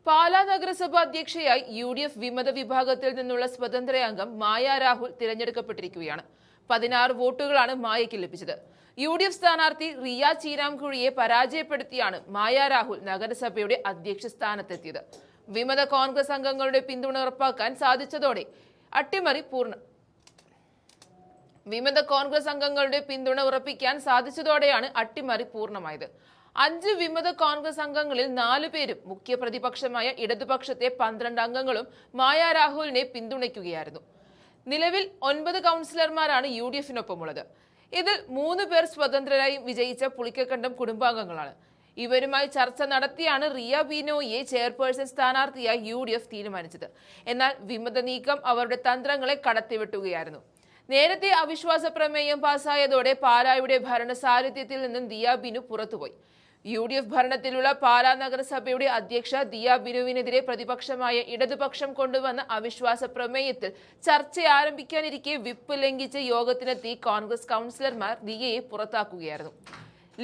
പാലാ നഗരസഭ അധ്യക്ഷയായി UDF വിമത വിഭാഗത്തിൽ നിന്നുള്ള സ്വതന്ത്ര അംഗം മായ രാഹുൽ തിരഞ്ഞെടുക്കപ്പെട്ടിരിക്കുകയാണ്. 16 വോട്ടുകളാണ് മായയ്ക്ക് ലഭിച്ചത്. UDF സ്ഥാനാർത്ഥി റിയ ചീരാംകുഴിയെ പരാജയപ്പെടുത്തിയാണ് മായ രാഹുൽ നഗരസഭയുടെ അധ്യക്ഷ സ്ഥാനത്തെത്തിയത്. വിമത കോൺഗ്രസ് അംഗങ്ങളുടെ പിന്തുണ ഉറപ്പാക്കാൻ സാധിച്ചതോടെ അട്ടിമറി പൂർണ്ണ വിമത കോൺഗ്രസ് അംഗങ്ങളുടെ പിന്തുണ ഉറപ്പിക്കാൻ സാധിച്ചതോടെയാണ് അട്ടിമറി പൂർണ്ണമായത്. 5 വിമത കോൺഗ്രസ് അംഗങ്ങളിൽ 4 പേരും മുഖ്യ പ്രതിപക്ഷമായ ഇടതുപക്ഷത്തെ 12 അംഗങ്ങളും മായ രാഹുലിനെ പിന്തുണയ്ക്കുകയായിരുന്നു. നിലവിൽ 9 കൗൺസിലർമാരാണ് UDFനൊപ്പമുള്ളത്. ഇതിൽ 3 പേർ സ്വതന്ത്രരായി വിജയിച്ച പുളിക്കക്കണ്ടം കുടുംബാംഗങ്ങളാണ്. ഇവരുമായി ചർച്ച നടത്തിയാണ് റിയ ബിനോയിയെ ചെയർപേഴ്സൺ സ്ഥാനാർത്ഥിയായി UDF തീരുമാനിച്ചത്. എന്നാൽ വിമത നീക്കം അവരുടെ തന്ത്രങ്ങളെ കടത്തിവെട്ടുകയായിരുന്നു. നേരത്തെ അവിശ്വാസ പ്രമേയം പാസായതോടെ പാലായുടെ ഭരണസാരഥ്യത്തിൽ നിന്നും ദിയ ബിനു പുറത്തുപോയി. UDF ഭരണത്തിലുള്ള പാലാ നഗരസഭയുടെ അധ്യക്ഷ ദിയ ബിനുവിനെതിരെ പ്രതിപക്ഷമായ ഇടതുപക്ഷം കൊണ്ടുവന്ന അവിശ്വാസ പ്രമേയത്തിൽ ചർച്ച ആരംഭിക്കാനിരിക്കെ വിപ്പ് ലംഘിച്ച് യോഗത്തിനെത്തി കോൺഗ്രസ് കൗൺസിലർമാർ ദിയയെ പുറത്താക്കുകയായിരുന്നു.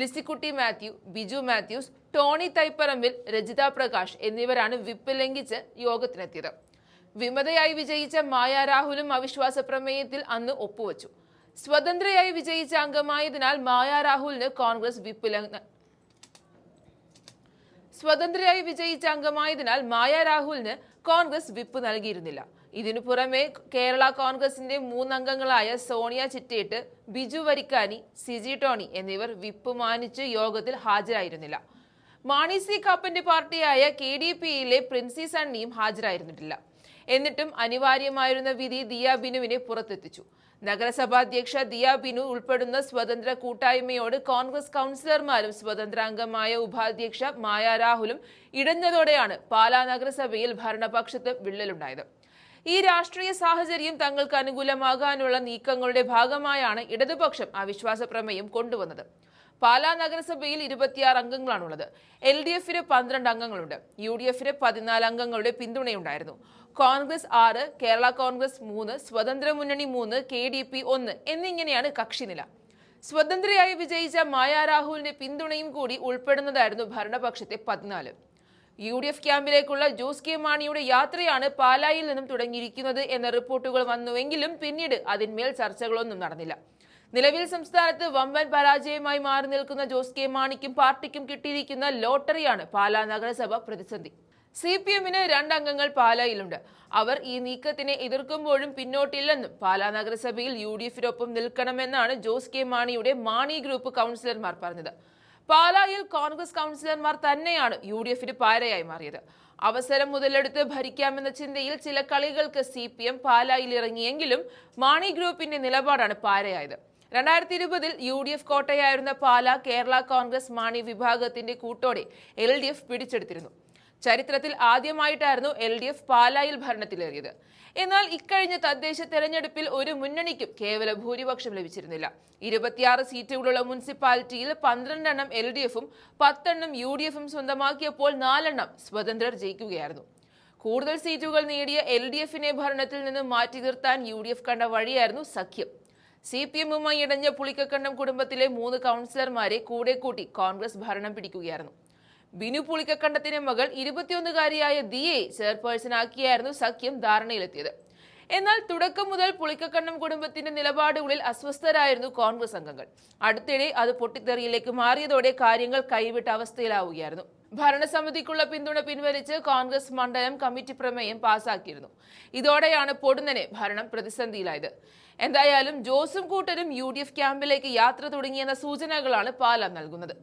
ലിസിക്കുട്ടി മാത്യു, ബിജു മാത്യൂസ്, ടോണി തൈപ്പറമ്പിൽ, രജിത പ്രകാശ് എന്നിവരാണ് വിപ്പ് ലംഘിച്ച് യോഗത്തിനെത്തിയത്. വിമതയായി വിജയിച്ച മായ രാഹുലും അവിശ്വാസ പ്രമേയത്തിൽ അന്ന് ഒപ്പുവച്ചു. സ്വതന്ത്രയായി വിജയിച്ച അംഗമായതിനാൽ മായ രാഹുലിന് കോൺഗ്രസ് വിപ്പ് നൽകിയിരുന്നില്ല. ഇതിനു പുറമെ കേരള കോൺഗ്രസിന്റെ 3 അംഗങ്ങളായ സോണിയ ചിറ്റേട്ട്, ബിജു വരിക്കാനി, സിജി ടോണി എന്നിവർ വിപ്പ് മാനിച്ച് യോഗത്തിൽ ഹാജരായിരുന്നില്ല. മാണി സി കാപ്പന്റെ പാർട്ടിയായ KDPയിലെ പ്രിൻസി സണ്ണിയും ഹാജരായിരുന്നിട്ടില്ല. എന്നിട്ടും അനിവാര്യമായിരുന്ന വിധി ദിയ ബിനുവിനെ പുറത്തെത്തിച്ചു. നഗരസഭാ അധ്യക്ഷ ദിയ ബിനു ഉൾപ്പെടുന്ന സ്വതന്ത്ര കൂട്ടായ്മയോട് കോൺഗ്രസ് കൗൺസിലർമാരും സ്വതന്ത്ര അംഗമായ ഉപാധ്യക്ഷ മായ രാഹുലും ഇടഞ്ഞതോടെയാണ് പാലാ നഗരസഭയിൽ ഭരണപക്ഷത്ത് വിള്ളലുണ്ടായത്. ഈ രാഷ്ട്രീയ സാഹചര്യം തങ്ങൾക്ക് അനുകൂലമാകാനുള്ള നീക്കങ്ങളുടെ ഭാഗമായാണ് ഇടതുപക്ഷം അവിശ്വാസ പ്രമേയം കൊണ്ടുവന്നത്. പാലാ നഗരസഭയിൽ 26 അംഗങ്ങളാണുള്ളത്. LDFന് 12 അംഗങ്ങളുണ്ട്. UDFന് 14 അംഗങ്ങളുടെ പിന്തുണയുണ്ടായിരുന്നു. കോൺഗ്രസ് 6, കേരള കോൺഗ്രസ് 3, സ്വതന്ത്ര മുന്നണി 3, KDP 1 എന്നിങ്ങനെയാണ് കക്ഷിനില. സ്വതന്ത്രയായി വിജയിച്ച മായ രാഹുലിന്റെ പിന്തുണയും കൂടി ഉൾപ്പെടുന്നതായിരുന്നു ഭരണപക്ഷത്തെ 14. UDF ക്യാമ്പിലേക്കുള്ള ജോസ് കെ മാണിയുടെ യാത്രയാണ് പാലായിൽ നിന്നും തുടങ്ങിയിരിക്കുന്നത് എന്ന റിപ്പോർട്ടുകൾ വന്നുവെങ്കിലും പിന്നീട് അതിന്മേൽ ചർച്ചകളൊന്നും നടന്നില്ല. നിലവിൽ സംസ്ഥാനത്ത് വമ്പൻ പരാജയമായി മാറി നിൽക്കുന്ന ജോസ് കെ മാണിക്കും പാർട്ടിക്കും കിട്ടിയിരിക്കുന്ന ലോട്ടറിയാണ് പാലാ നഗരസഭ പ്രതിസന്ധി. CPMന് 2 അംഗങ്ങൾ പാലായിലുണ്ട്. അവർ ഈ നീക്കത്തിനെ എതിർക്കുമ്പോഴും പിന്നോട്ടില്ലെന്നും പാലാ നഗരസഭയിൽ UDFനൊപ്പം നിൽക്കണമെന്നാണ് ജോസ് കെ മാണിയുടെ മാണി ഗ്രൂപ്പ് കൗൺസിലർമാർ പറഞ്ഞത്. പാലായിൽ കോൺഗ്രസ് കൗൺസിലർമാർ തന്നെയാണ് UDFന് പാരയായി മാറിയത്. അവസരം മുതലെടുത്ത് ഭരിക്കാമെന്ന ചിന്തയിൽ ചില കളികൾക്ക് CPM പാലായിൽ ഇറങ്ങിയെങ്കിലും മാണി ഗ്രൂപ്പിന്റെ നിലപാടാണ് പാരയായത്. 2020-ൽ UDF കോട്ടയായിരുന്ന പാലാ കേരള കോൺഗ്രസ് മാണി വിഭാഗത്തിന്റെ കൂട്ടോടെ LDF പിടിച്ചെടുത്തിരുന്നു. ചരിത്രത്തിൽ ആദ്യമായിട്ടായിരുന്നു LDF പാലായിൽ ഭരണത്തിലേറിയത്. എന്നാൽ ഇക്കഴിഞ്ഞ തദ്ദേശ തെരഞ്ഞെടുപ്പിൽ ഒരു മുന്നണിക്കും കേവല ഭൂരിപക്ഷം ലഭിച്ചിരുന്നില്ല. 26 സീറ്റുകളുള്ള മുനിസിപ്പാലിറ്റിയിൽ 12 എണ്ണം LDFും 10 എണ്ണം UDFും സ്വന്തമാക്കിയപ്പോൾ 4 എണ്ണം സ്വതന്ത്രർ ജയിക്കുകയായിരുന്നു. കൂടുതൽ സീറ്റുകൾ നേടിയ LDFനെ ഭരണത്തിൽ നിന്ന് മാറ്റി നിർത്താൻ UDF കണ്ട വഴിയായിരുന്നു സഖ്യം. CPMുമായി ഇടഞ്ഞ പുളിക്കക്കണ്ടം കുടുംബത്തിലെ 3 കൗൺസിലർമാരെ കൂടെ കൂട്ടി കോൺഗ്രസ് ഭരണം പിടിക്കുകയായിരുന്നു. ബിനു പുളിക്കക്കണ്ടത്തിന്റെ മകൾ 21-കാരിയായ ദിയയെ ചെയർപേഴ്സണാക്കിയായിരുന്നു സഖ്യം ധാരണയിലെത്തിയത്. എന്നാൽ തുടക്കം മുതൽ പുളിക്കക്കണ്ടം കുടുംബത്തിന്റെ നിലപാടുകളിൽ അസ്വസ്ഥരായിരുന്നു കോൺഗ്രസ് അംഗങ്ങൾ. അടുത്തിടെ അത് പൊട്ടിത്തെറിയിലേക്ക് മാറിയതോടെ കാര്യങ്ങൾ കൈവിട്ട അവസ്ഥയിലാവുകയായിരുന്നു. ഭരണസമിതിക്കുള്ള പിന്തുണ പിൻവലിച്ച് കോൺഗ്രസ് മണ്ഡലം കമ്മിറ്റി പ്രമേയം പാസാക്കിയിരുന്നു. ഇതോടെയാണ് പൊടുന്നനെ ഭരണം പ്രതിസന്ധിയിലായത്. എന്തായാലും ജോസും കൂട്ടരും UDF ക്യാമ്പിലേക്ക് യാത്ര തുടങ്ങിയെന്ന സൂചനകളാണ് പാലാ നൽകുന്നത്.